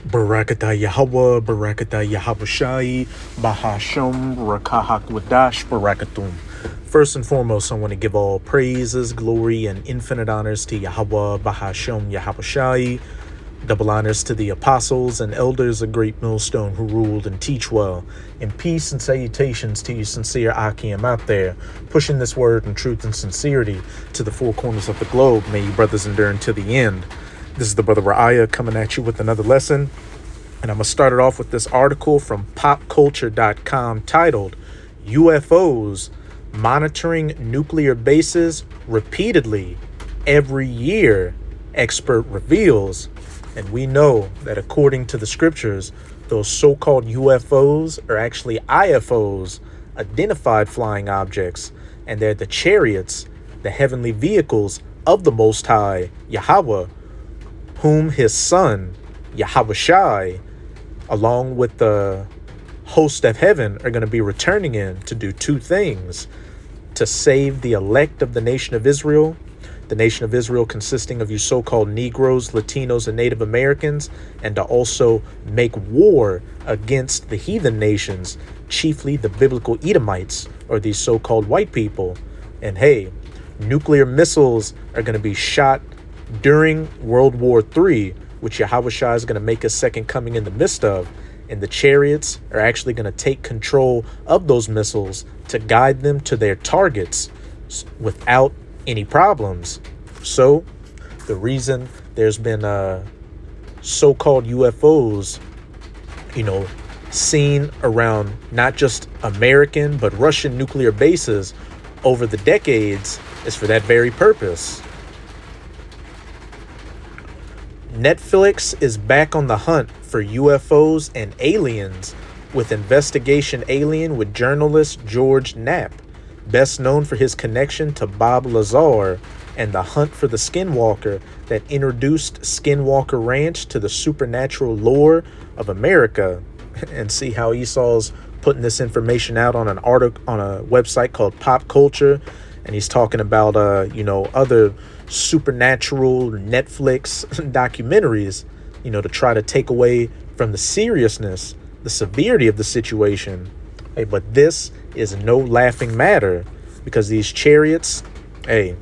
Barakatah Yahweh, Barakatah Yahawashi, Bahasham, Rakahak Wadash, Barakatum. First and foremost, I want to give all praises, glory, and infinite honors to Yahweh, Bahasham, Yahawashi. Double honors to the apostles and elders of Great Millstone who ruled and teach well. And peace and salutations to you sincere Akim out there, pushing this word in truth and sincerity to the four corners of the globe. May you brothers endure until the end. This is the brother Ra'aya coming at you with another lesson. And I'm going to start it off with this article from popculture.com titled UFOs Monitoring Nuclear Bases Repeatedly Every Year, Expert Reveals. And we know that according to the scriptures, those so-called UFOs are actually IFOs, identified flying objects, and they're the chariots, the heavenly vehicles of the Most High, Yahweh, whom his son, Yahawashi, along with the host of heaven, are going to be returning in to do two things: to save the elect of the nation of Israel, the nation of Israel consisting of you so-called Negroes, Latinos, and Native Americans, and to also make war against the heathen nations, chiefly the biblical Edomites, or these so-called white people. And hey, nuclear missiles are going to be shot during World War III, which Yahawashi is going to make a second coming in the midst of. And the chariots are actually going to take control of those missiles to guide them to their targets without any problems. So the reason there's been so-called UFOs, seen around not just American but Russian nuclear bases over the decades is for that very purpose. Netflix is back on the hunt for UFOs and aliens with Investigation Alien with journalist George Knapp, best known for his connection to Bob Lazar and the hunt for the Skinwalker that introduced Skinwalker Ranch to the supernatural lore of America. And see how Esau's putting this information out on an article on a website called Pop Culture, and he's talking about other supernatural Netflix documentaries, to try to take away from the seriousness, the severity of the situation. Hey, but this is no laughing matter, because these chariots, they're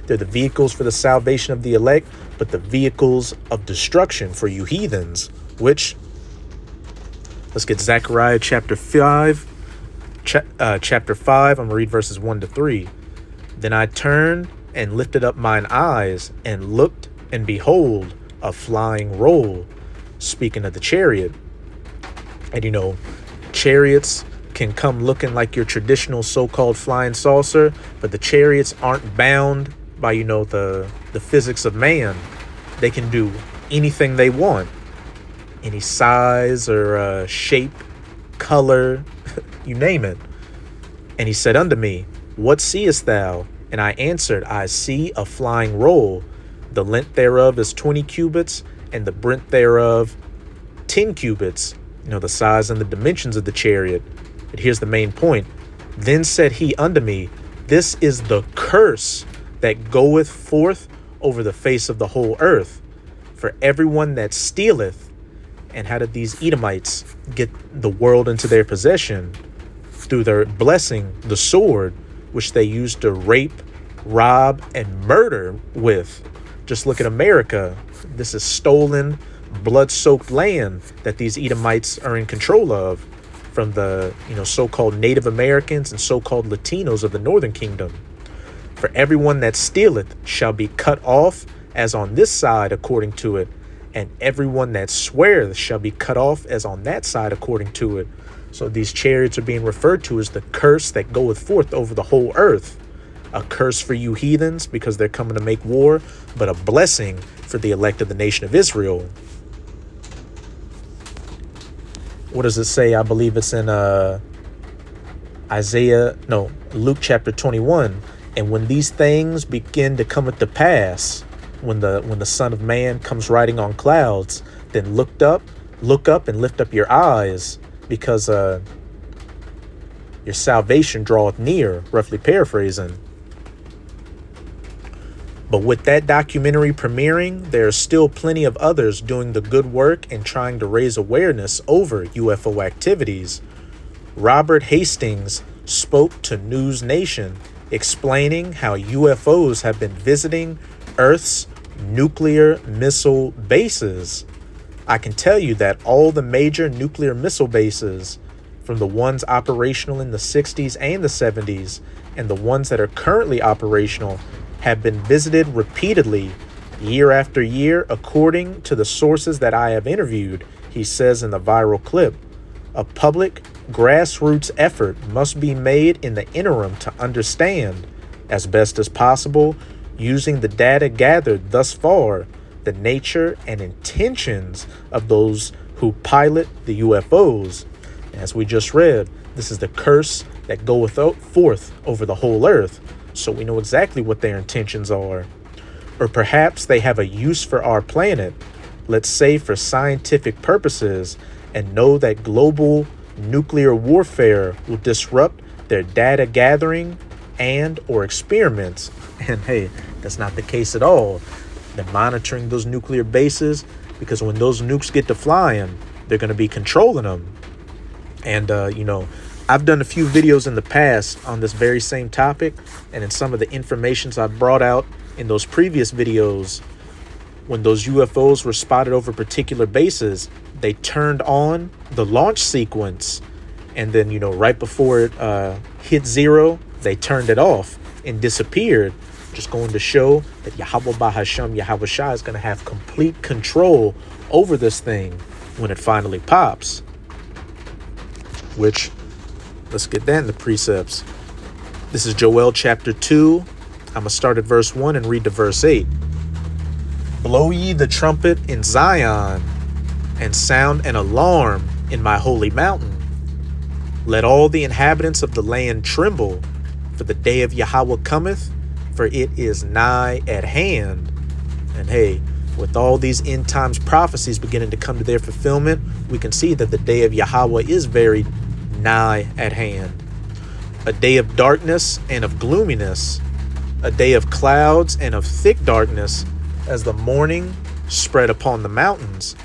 the vehicles for the salvation of the elect, but the vehicles of destruction for you heathens, which, let's get Zechariah chapter 5. Chapter 5, I'm going to read verses 1 to 3. Then I turned and lifted up mine eyes and looked, and behold, a flying roll, speaking of the chariot. And chariots can come looking like your traditional so-called flying saucer, but the chariots aren't bound by the physics of man. They can do anything they want, any size or shape, color, you name it. And he said unto me, What seest thou? And I answered, I see a flying roll. The length thereof is 20 cubits, and the breadth thereof 10 cubits. The size and the dimensions of the chariot. But here's the main point. Then said he unto me, This is the curse that goeth forth over the face of the whole earth, for everyone that stealeth. And how did these Edomites get the world into their possession? Through their blessing, the sword, which they used to rape, rob, and murder with. Just look at America. This is stolen, blood-soaked land that these Edomites are in control of from the, so-called Native Americans and so-called Latinos of the Northern Kingdom. For everyone that stealeth shall be cut off as on this side according to it, and everyone that sweareth shall be cut off as on that side according to it. So these chariots are being referred to as the curse that goeth forth over the whole earth. A curse for you heathens because they're coming to make war, but a blessing for the elect of the nation of Israel. What does it say? I believe it's in Luke chapter 21. And when these things begin to come to pass, when the Son of Man comes riding on clouds, then look up and lift up your eyes, because your salvation draweth near, roughly paraphrasing. But with that documentary premiering, there are still plenty of others doing the good work and trying to raise awareness over UFO activities. Robert Hastings spoke to News Nation, explaining how UFOs have been visiting Earth's nuclear missile bases. I can tell you that all the major nuclear missile bases, from the ones operational in the 60s and the 70s, and the ones that are currently operational, have been visited repeatedly, year after year, according to the sources that I have interviewed, he says in the viral clip. A public, grassroots effort must be made in the interim to understand, as best as possible, using the data gathered thus far, the nature and intentions of those who pilot the UFOs. As we just read, this is the curse that goeth forth over the whole earth, so we know exactly what their intentions are. Or perhaps they have a use for our planet, let's say for scientific purposes, and know that global nuclear warfare will disrupt their data gathering and or experiments. And hey, that's not the case at all. They're monitoring those nuclear bases because when those nukes get to flying, they're going to be controlling them. And, I've done a few videos in the past on this very same topic, and in some of the informations I brought out in those previous videos, when those UFOs were spotted over particular bases, they turned on the launch sequence, and then, right before it hit zero, they turned it off and disappeared, just going to show that Yahweh Bahasham Yahweh Shai is going to have complete control over this thing when it finally pops. Which, let's get that in the precepts. This is Joel chapter 2. I'm going to start at verse 1 and read to verse 8. Blow ye the trumpet in Zion, and sound an alarm in my holy mountain. Let all the inhabitants of the land tremble, for the day of Yahweh cometh, for it is nigh at hand. And hey, with all these end times prophecies beginning to come to their fulfillment, we can see that the day of Yahweh is very nigh at hand. A day of darkness and of gloominess, a day of clouds and of thick darkness, as the morning spread upon the mountains.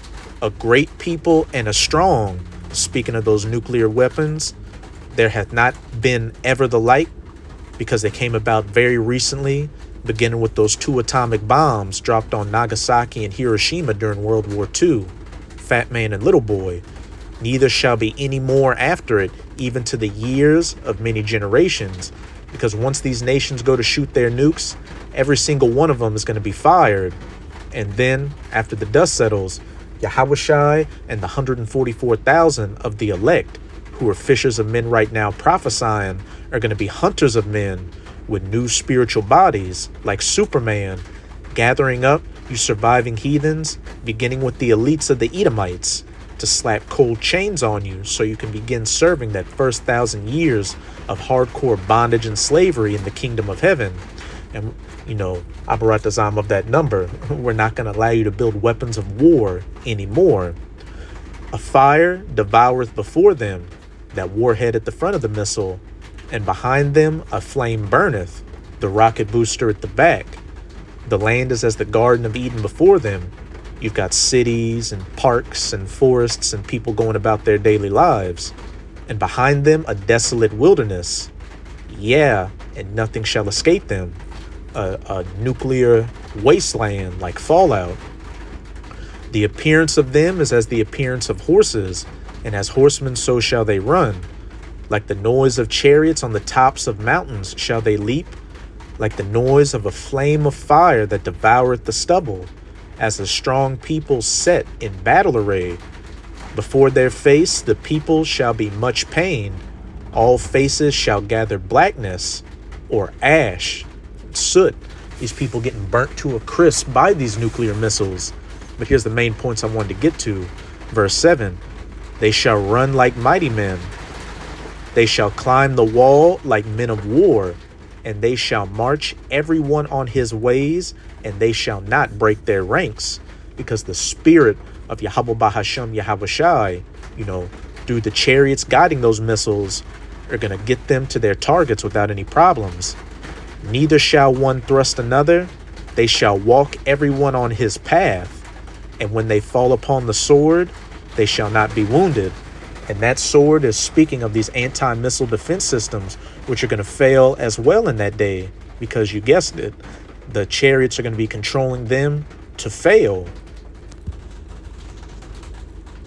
A great people and a strong. Speaking of those nuclear weapons, there hath not been ever the like, because they came about very recently, beginning with those 2 atomic bombs dropped on Nagasaki and Hiroshima during World War II. Fat Man and Little Boy. Neither shall be any more after it, even to the years of many generations, because once these nations go to shoot their nukes, every single one of them is going to be fired. And then, after the dust settles, Yahushai and the 144,000 of the elect, who are fishers of men right now prophesying, are going to be hunters of men with new spiritual bodies, like Superman, gathering up you surviving heathens, beginning with the elites of the Edomites, to slap cold chains on you so you can begin serving that first 1,000 years of hardcore bondage and slavery in the kingdom of heaven. And, Abaratazam of that number, we're not going to allow you to build weapons of war anymore. A fire devoureth before them, that warhead at the front of the missile, and behind them a flame burneth, the rocket booster at the back. The land is as the Garden of Eden before them. You've got cities and parks and forests and people going about their daily lives. And behind them a desolate wilderness. Yeah, and nothing shall escape them. A nuclear wasteland like Fallout. The appearance of them is as the appearance of horses, and as horsemen so shall they run. Like the noise of chariots on the tops of mountains shall they leap, like the noise of a flame of fire that devoureth the stubble, as a strong people set in battle array. Before their face the people shall be much pained, all faces shall gather blackness, or ash, soot. These people getting burnt to a crisp by these nuclear missiles. But here's the main points I wanted to get to. Verse 7, they shall run like mighty men. They shall climb the wall like men of war, and they shall march every one on his ways, and they shall not break their ranks, because the spirit of Yahweh Bahasham Yahweh Shai, through the chariots guiding those missiles, are going to get them to their targets without any problems. Neither shall one thrust another, they shall walk everyone on his path. And when they fall upon the sword, they shall not be wounded. And that sword is speaking of these anti-missile defense systems, which are going to fail as well in that day, because you guessed it, the chariots are going to be controlling them to fail.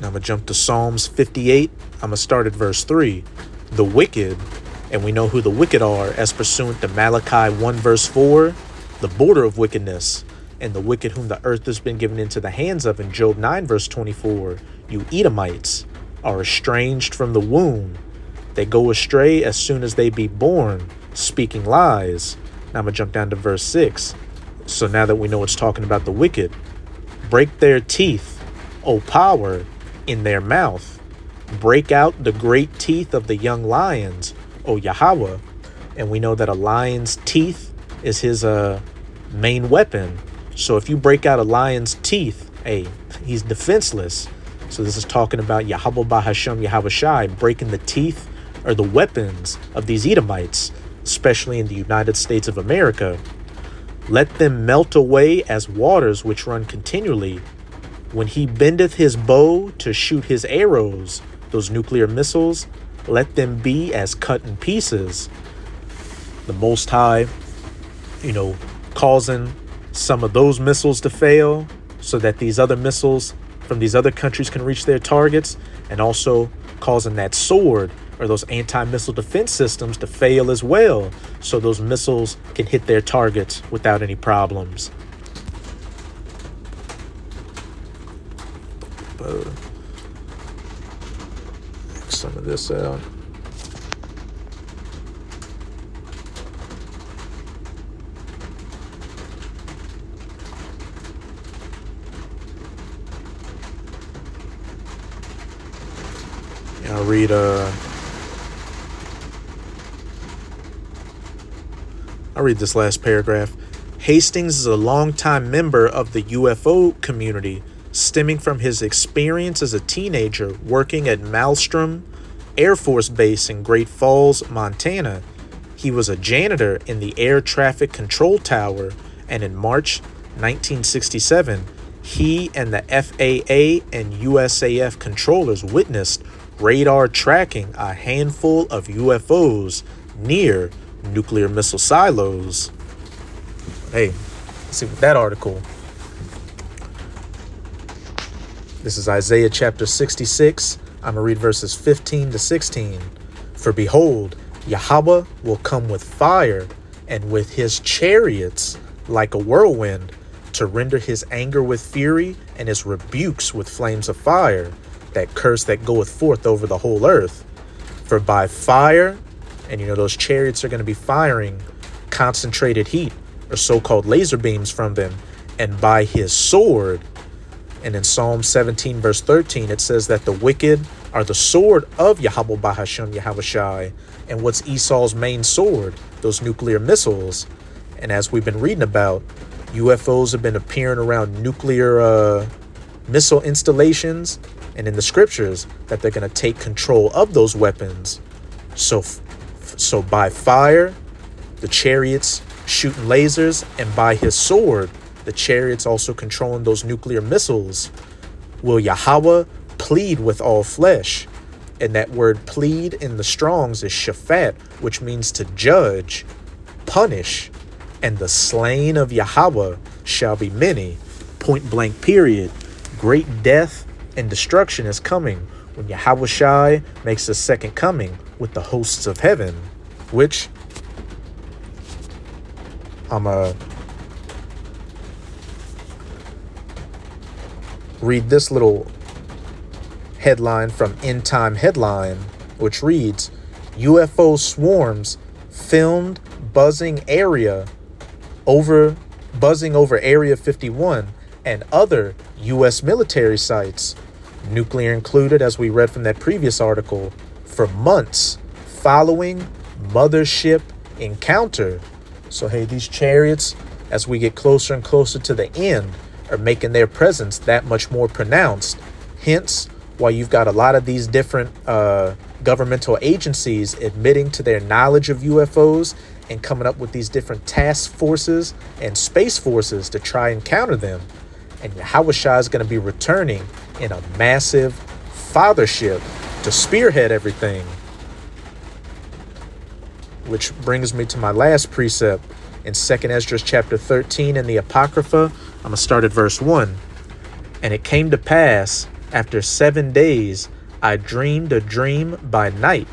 Now I'm going to jump to Psalms 58. I'm going to start at verse 3. The wicked, and we know who the wicked are, as pursuant to Malachi 1 verse 4, the border of wickedness, and the wicked whom the earth has been given into the hands of in Job 9 verse 24, you Edomites, are estranged from the womb. They go astray as soon as they be born, speaking lies. Now I'm going to jump down to verse 6. So now that we know it's talking about the wicked, break their teeth, O power, in their mouth. Break out the great teeth of the young lions, O Yahweh. And we know that a lion's teeth is his main weapon. So if you break out a lion's teeth, hey, he's defenseless. So this is talking about Yahweh Bahashem Yahweh Shai breaking the teeth or the weapons of these Edomites, especially in the United States of America. Let them melt away as waters which run continually. When he bendeth his bow to shoot his arrows, those nuclear missiles, let them be as cut in pieces. The Most High, causing some of those missiles to fail so that these other missiles from these other countries can reach their targets, and also causing that sword or those anti-missile defense systems to fail as well, so those missiles can hit their targets without any problems. Some of this out. I'll read this last paragraph. Hastings is a longtime member of the UFO community, stemming from his experience as a teenager working at Malmstrom Air Force Base in Great Falls, Montana. He was a janitor in the Air Traffic Control Tower, and in March 1967, he and the FAA and USAF controllers witnessed radar tracking a handful of UFOs near nuclear missile silos. Hey, let's see what that article. This is Isaiah chapter 66. I'm going to read verses 15 to 16. For behold, Yahweh will come with fire, and with his chariots like a whirlwind, to render his anger with fury, and his rebukes with flames of fire, that curse that goeth forth over the whole earth. For by fire, and those chariots are going to be firing concentrated heat, or so-called laser beams from them, and by his sword. And in Psalm 17 verse 13, it says that the wicked are the sword of Yahweh Bahashem Yahweh Shai. And what's Esau's main sword? Those nuclear missiles. And as we've been reading about, UFOs have been appearing around nuclear missile installations, and in the scriptures that they're going to take control of those weapons. So by fire, the chariots shooting lasers, and by his sword, the chariots also controlling those nuclear missiles, will Yahweh plead with all flesh. And that word plead in the Strongs is shafat, which means to judge, punish, and the slain of Yahweh shall be many. Point blank period. Great death and destruction is coming when Yahweh Shai makes his second coming with the hosts of heaven, which I'm read this little headline from End Time Headline, which reads, UFO swarms filmed buzzing over Area 51 and other U.S. military sites, nuclear included, as we read from that previous article, for months following mothership encounter. So, hey, these chariots, as we get closer and closer to the end, are making their presence that much more pronounced. Hence, why you've got a lot of these different governmental agencies admitting to their knowledge of UFOs and coming up with these different task forces and space forces to try and counter them. And Yahushua is going to be returning in a massive fathership to spearhead everything. Which brings me to my last precept in 2nd Esdras chapter 13 in the Apocrypha. I'm going to start at verse 1. And it came to pass, after 7 days, I dreamed a dream by night.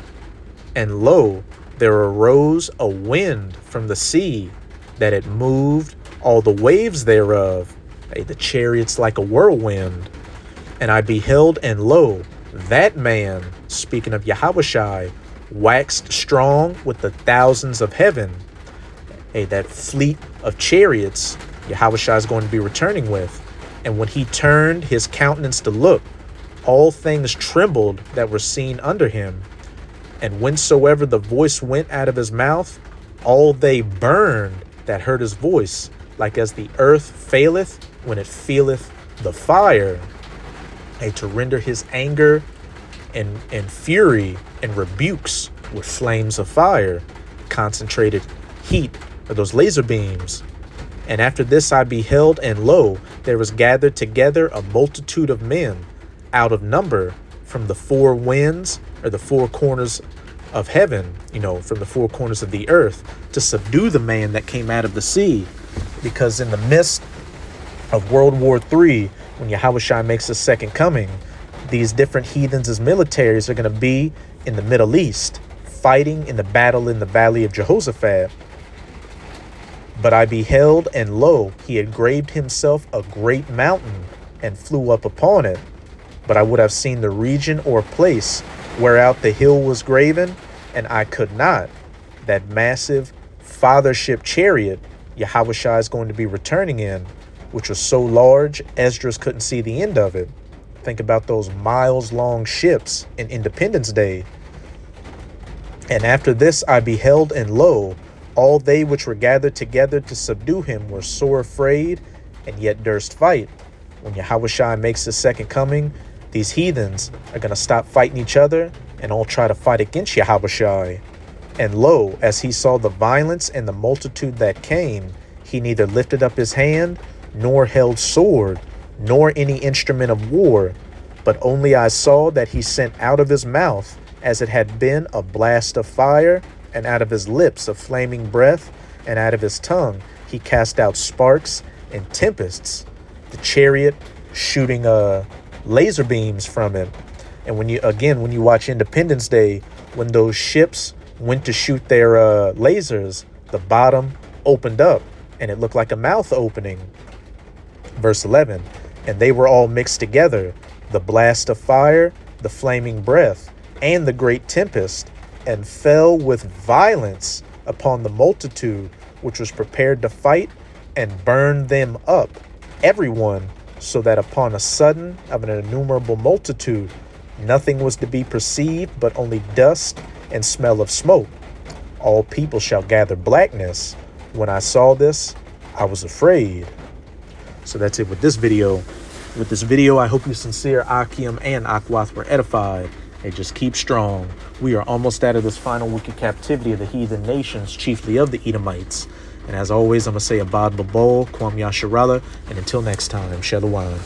And lo, there arose a wind from the sea, that it moved all the waves thereof, the chariots like a whirlwind. And I beheld, and lo, that man, speaking of Yahushua, waxed strong with the thousands of heaven. That fleet of chariots Yahushua is going to be returning with. And when he turned his countenance to look, all things trembled that were seen under him. And whensoever the voice went out of his mouth, all they burned that heard his voice, like as the earth faileth when it feeleth the fire. To render his anger and fury and rebukes with flames of fire, concentrated heat, or those laser beams. And after this I beheld, and lo, there was gathered together a multitude of men out of number from the four winds, or the four corners of heaven, from the four corners of the earth, to subdue the man that came out of the sea. Because in the midst of World War III, when Yahushua makes his second coming, these different heathens as militaries are going to be in the Middle East, fighting in the battle in the valley of Jehoshaphat. But I beheld, and lo, he had graved himself a great mountain, and flew up upon it. But I would have seen the region or place whereout the hill was graven, and I could not. That massive fathership chariot Yahushua is going to be returning in, which was so large, Esdras couldn't see the end of it. Think about those miles-long ships in Independence Day. And after this I beheld, and lo, all they which were gathered together to subdue him were sore afraid, and yet durst fight. When Yahushua makes his second coming, these heathens are going to stop fighting each other and all try to fight against Yahushua. And lo, as he saw the violence and the multitude that came, he neither lifted up his hand, nor held sword, nor any instrument of war, but only I saw that he sent out of his mouth, as it had been, a blast of fire, and out of his lips a flaming breath, and out of his tongue he cast out sparks and tempests, the chariot shooting laser beams from it. And when you watch Independence Day, when those ships went to shoot their lasers, the bottom opened up and it looked like a mouth opening. Verse 11, and they were all mixed together, the blast of fire, the flaming breath, and the great tempest, and fell with violence upon the multitude which was prepared to fight, and burned them up, everyone, so that upon a sudden of an innumerable multitude, nothing was to be perceived but only dust and smell of smoke. All people shall gather blackness. When I saw this, I was afraid. So that's it with this video. With this video, I hope you sincere Akim and Akwath were edified. Hey, just keep strong. We are almost out of this final wicked captivity of the heathen nations, chiefly of the Edomites. And as always, I'm going to say Abad Babol, Kwam Yasharala, and until next time, Shalom.